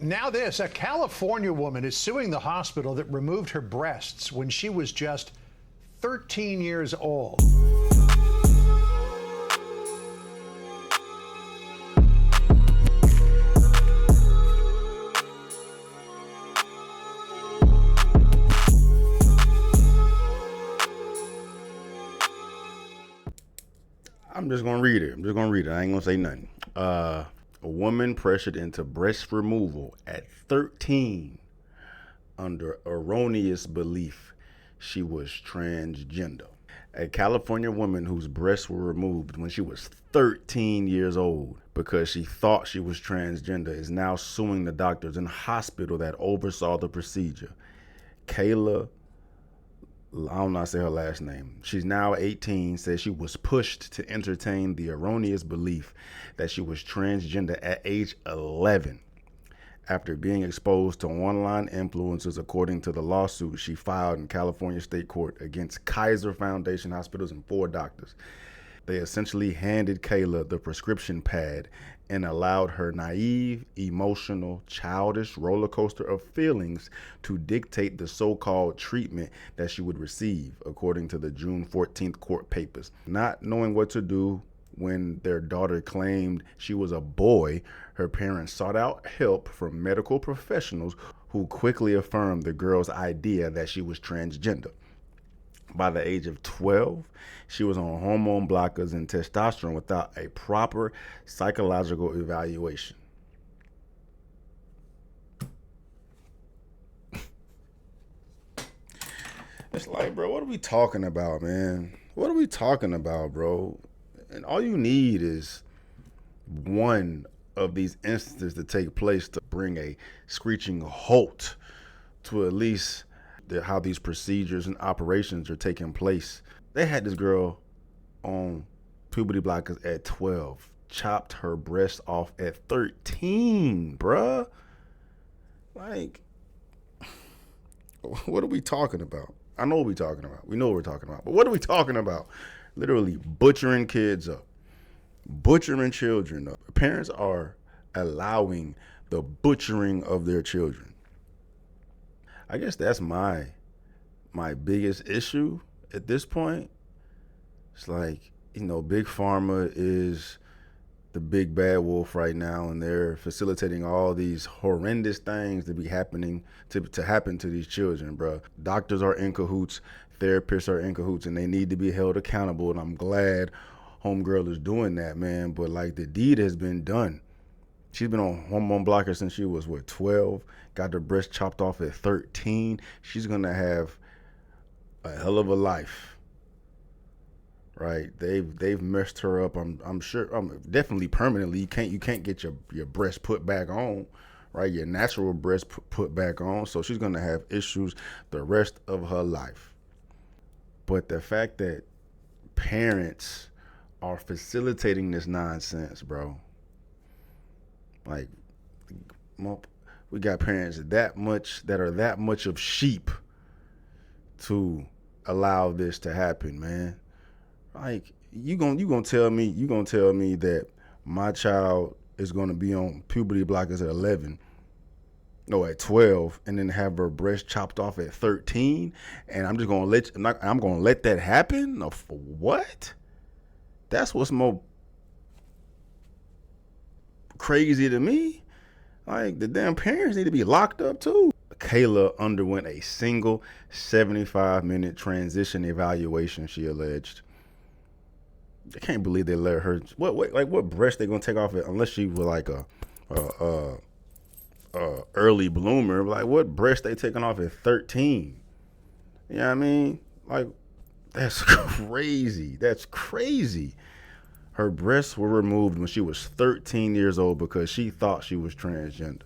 Now this, a California woman is suing the hospital that removed her breasts when she was just 13 years old. I'm just gonna read it. I ain't gonna say nothing. A woman pressured into breast removal at 13 under erroneous belief she was transgender. A California woman whose breasts were removed when she was 13 years old because she thought she was transgender is now suing the doctors and hospital that oversaw the procedure. Kayla, I don't know how to say her last name. She's now 18, says she was pushed to entertain the erroneous belief that she was transgender at age 11 after being exposed to online influencers, according to the lawsuit she filed in California State Court against Kaiser Foundation Hospitals and 4 doctors. They essentially handed Kayla the prescription pad and allowed her naive, emotional, childish roller coaster of feelings to dictate the so-called treatment that she would receive, according to the June 14th court papers. Not knowing what to do when their daughter claimed she was a boy, her parents sought out help from medical professionals who quickly affirmed the girl's idea that she was transgender. By the age of 12, she was on hormone blockers and testosterone without a proper psychological evaluation. It's like, bro, what are we talking about, man? What are we talking about, bro? And all you need is one of these instances to take place to bring a screeching halt to at least how these procedures and operations are taking place. They had this girl on puberty blockers at 12, chopped her breast off at 13, bruh. Like, what are we talking about? I know what we're talking about. We know what we're talking about. But what are we talking about? Literally butchering kids up, butchering children up. Parents are allowing the butchering of their children. I guess that's my biggest issue at this point. It's like, Big Pharma is the big bad wolf right now, and they're facilitating all these horrendous things to be happening to happen to these children, bro. Doctors are in cahoots, therapists are in cahoots, and they need to be held accountable. And I'm glad homegirl is doing that, man. But like, the deed has been done. She's been on hormone blockers since she was 12. Got her breast chopped off at 13. She's gonna have a hell of a life, right? They've messed her up. I'm sure. Definitely permanently. You can't get your breast put back on, right? Your natural breast put back on. So she's gonna have issues the rest of her life. But the fact that parents are facilitating this nonsense, bro. Like, we got parents that are that much of sheep to allow this to happen, man. Like, you gonna tell me that my child is gonna be on puberty blockers at 11, no, at 12, and then have her breast chopped off at 13, and I'm gonna let that happen? No, for what? That's what's more crazy to me. Like, the damn parents need to be locked up too. Kayla underwent a single 75-minute transition evaluation, she alleged. I can't believe they let her. What breast they gonna take off it, unless she was like a early bloomer? Like, what breast they taking off at 13? You know what I mean? Like, that's crazy. That's crazy. Her breasts were removed when she was 13 years old because she thought she was transgender.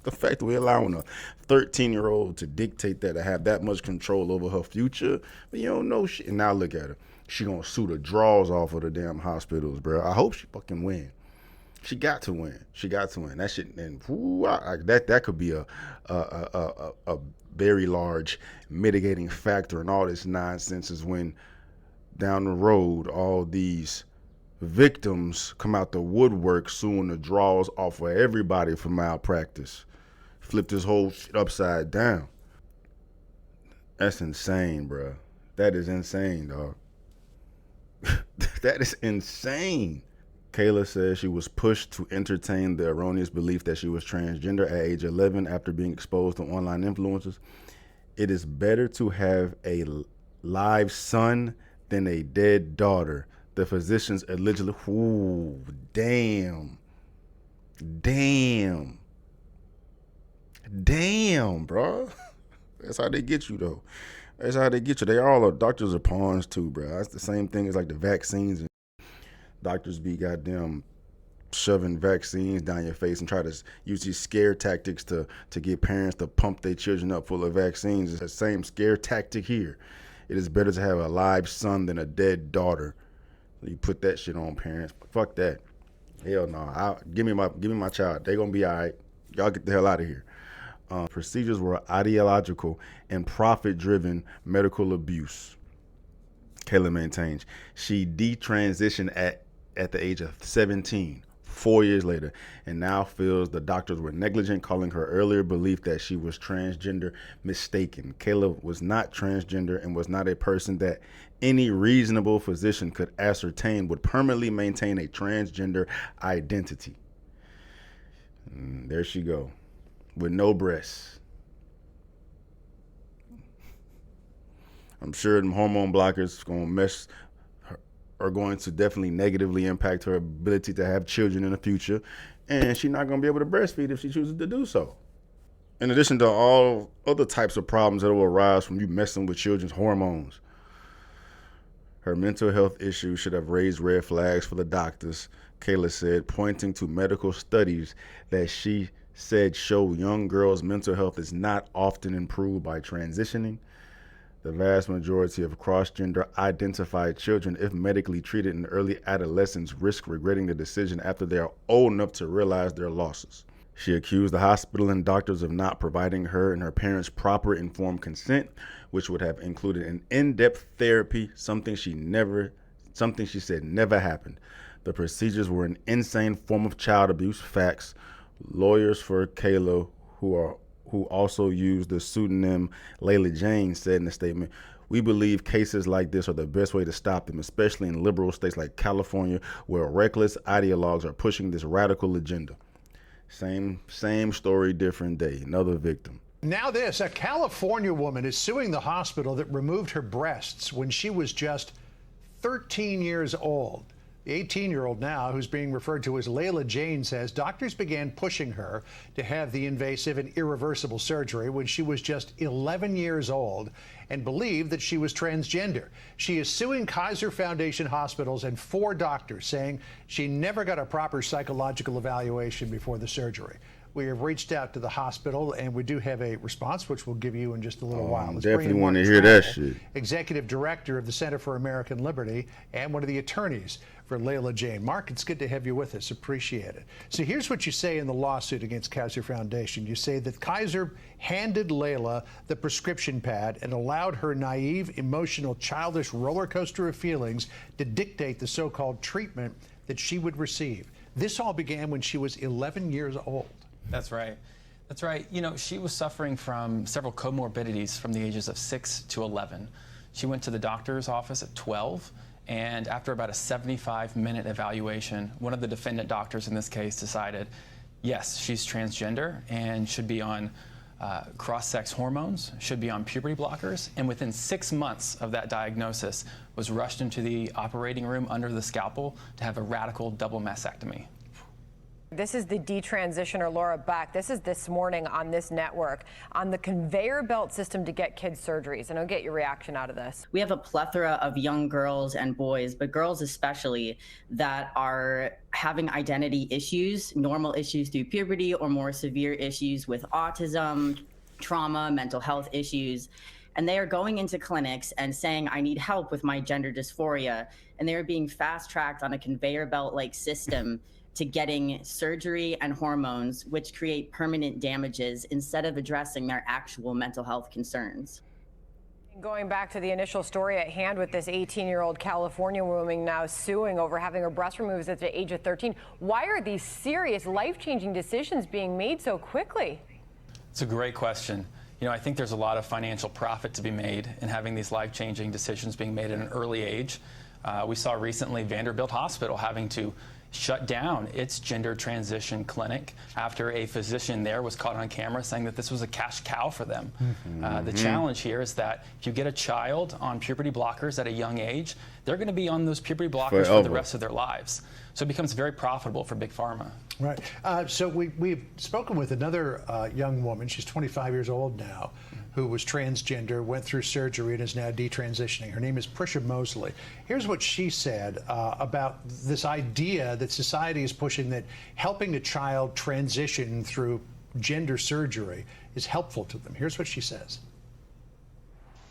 The fact that we're allowing a 13-year-old to dictate that, to have that much control over her future, but you don't know shit. And now look at her. She gonna sue the draws off of the damn hospitals, bro. I hope she fucking win. She got to win. That shit, and that could be a very large mitigating factor in all this nonsense, is when down the road all these victims come out the woodwork suing the draws off of everybody for malpractice. Flipped his whole shit upside down. That's insane, bro. That is insane, dog. That is insane. Kayla says she was pushed to entertain the erroneous belief that she was transgender at age 11 after being exposed to online influencers. It is better to have a live son than a dead daughter. The physicians allegedly, ooh, damn, bro. That's how they get you, though. That's how they get you. They all are, doctors are pawns too, bro. That's the same thing as like the vaccines. And doctors be goddamn shoving vaccines down your face and try to use these scare tactics to get parents to pump their children up full of vaccines. It's the same scare tactic here. It is better to have a live son than a dead daughter. You put that shit on parents. Fuck that. Hell no. Give me my child. They gonna be all right. Y'all get the hell out of here. Procedures were ideological and profit-driven medical abuse. Kayla maintains she detransitioned at the age of 17, 4 years later, and now feels the doctors were negligent, calling her earlier belief that she was transgender mistaken. Kayla was not transgender and was not a person that any reasonable physician could ascertain would permanently maintain a transgender identity. There she go. With no breasts. I'm sure them hormone blockers are going to definitely negatively impact her ability to have children in the future, and she's not going to be able to breastfeed if she chooses to do so. In addition to all other types of problems that will arise from you messing with children's hormones. Her mental health issues should have raised red flags for the doctors, Kayla said, pointing to medical studies that she said show young girls' mental health is not often improved by transitioning. The vast majority of cross-gender identified children, if medically treated in early adolescence, risk regretting the decision after they are old enough to realize their losses. She accused the hospital and doctors of not providing her and her parents proper informed consent, which would have included an in-depth therapy, something she said never happened. The procedures were an insane form of child abuse, facts. Lawyers for Kayla, who also used the pseudonym Layla Jane, said in a statement, "We believe cases like this are the best way to stop them, especially in liberal states like California, where reckless ideologues are pushing this radical agenda." Same story, different day. Another victim. Now this, a California woman is suing the hospital that removed her breasts when she was just 13 years old. The 18-year-old now, who's being referred to as Layla Jane, says doctors began pushing her to have the invasive and irreversible surgery when she was just 11 years old and believed that she was transgender. She is suing Kaiser Foundation hospitals and 4 doctors, saying she never got a proper psychological evaluation before the surgery. We have reached out to the hospital, and we do have a response, which we'll give you in just a little while. Let's definitely want to hear that shit. Executive Director of the Center for American Liberty and one of the attorneys for Layla Jane. Mark, it's good to have you with us. Appreciate it. So here's what you say in the lawsuit against Kaiser Foundation. You say that Kaiser handed Layla the prescription pad and allowed her naive, emotional, childish roller coaster of feelings to dictate the so-called treatment that she would receive. This all began when she was 11 years old. That's right. That's right. You know, she was suffering from several comorbidities from the ages of 6 to 11. She went to the doctor's office at 12, and after about a 75-minute evaluation, one of the defendant doctors in this case decided, yes, she's transgender and should be on cross-sex hormones, should be on puberty blockers, and within 6 months of that diagnosis was rushed into the operating room under the scalpel to have a radical double mastectomy. This is the detransitioner, Laura Beck. This is this morning on this network on the conveyor belt system to get kids surgeries. And I'll get your reaction out of this. We have a plethora of young girls and boys, but girls especially, that are having identity issues, normal issues through puberty, or more severe issues with autism, trauma, mental health issues. And they are going into clinics and saying, I need help with my gender dysphoria. And they are being fast-tracked on a conveyor belt-like system to getting surgery and hormones, which create permanent damages instead of addressing their actual mental health concerns. Going back to the initial story at hand with this 18-year-old California woman now suing over having her breast removed at the age of 13, why are these serious life-changing decisions being made so quickly? It's a great question. You know, I think there's a lot of financial profit to be made in having these life-changing decisions being made at an early age. We saw recently Vanderbilt Hospital having to shut down its gender transition clinic after a physician there was caught on camera saying that this was a cash cow for them. The challenge here is that if you get a child on puberty blockers at a young age, they're going to be on those puberty blockers for the rest of their lives. So it becomes very profitable for Big Pharma. Right. So we've spoken with another young woman. She's 25 years old now, who was transgender, went through surgery, and is now detransitioning. Her name is Prisha Mosley. Here's what she said about this idea that society is pushing, that helping a child transition through gender surgery is helpful to them. Here's what she says.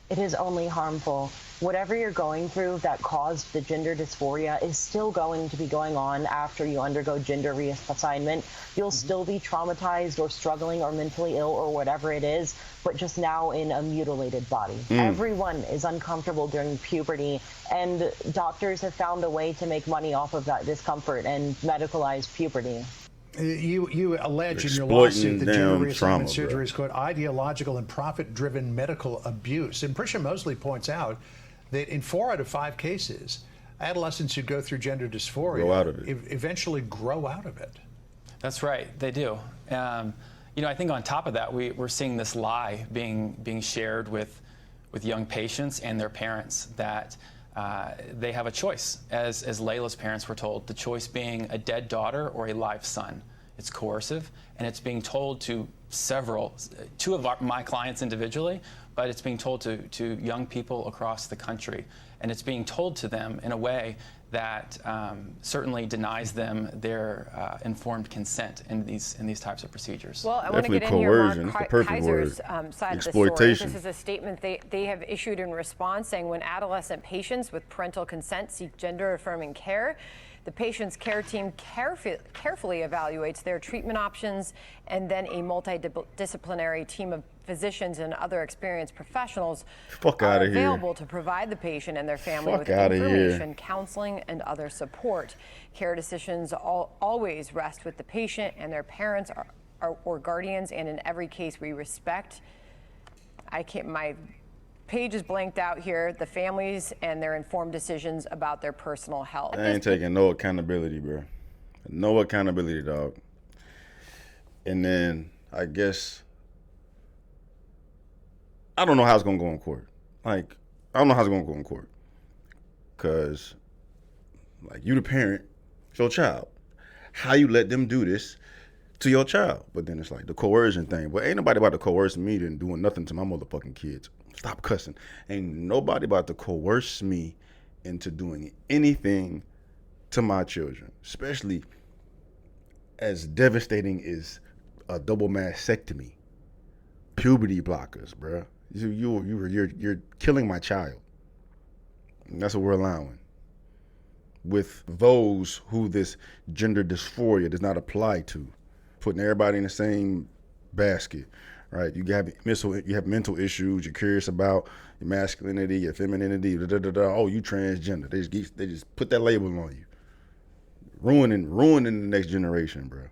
It is only harmful. Whatever you're going through that caused the gender dysphoria is still going to be going on after you undergo gender reassignment. You'll still be traumatized or struggling or mentally ill or whatever it is, but just now in a mutilated body. Everyone is uncomfortable during puberty, and doctors have found a way to make money off of that discomfort and medicalize puberty. You allege in your lawsuit that gender reassignment surgery bro. is, quote, ideological and profit-driven medical abuse. And Prisha Mosley points out that in 4 out of 5 cases, adolescents who go through gender dysphoria eventually grow out of it. That's right, they do. You know, I think on top of that, we're seeing this lie being shared with young patients and their parents that they have a choice. As Layla's parents were told, the choice being a dead daughter or a live son. It's coercive, and it's being told to two of my clients individually, but it's being told to young people across the country. And it's being told to them in a way that certainly denies them their informed consent in these types of procedures. Well, I want to Definitely get in here, coercion. Mark It's the perfect Kaiser's word. side of the story. Exploitation. This is a statement they have issued in response, saying when adolescent patients with parental consent seek gender-affirming care, the patient's care team carefully evaluates their treatment options, and then a multidisciplinary team of physicians and other experienced professionals are available to provide the patient and their family with information, counseling, and other support. Care decisions always rest with the patient and their parents or guardians, and in every case we respect. My page is blanked out here, the families and their informed decisions about their personal health. I ain't taking no accountability, bro. No accountability, dog. And then I guess I don't know how it's gonna go in court. Like, I don't know how it's gonna go in court. Cause like, you the parent, it's your child. How you let them do this to your child? But then it's like the coercion thing. But ain't nobody about to coerce me into doing nothing to my motherfucking kids. Stop cussing. Ain't nobody about to coerce me into doing anything to my children, especially as devastating as a double mastectomy. Puberty blockers, bruh. You're killing my child. And that's what we're allowing. With those who this gender dysphoria does not apply to, putting everybody in the same basket. Right, you have mental issues. You're curious about your masculinity, your femininity. Oh, you transgender. They just put that label on you, ruining the next generation, bro.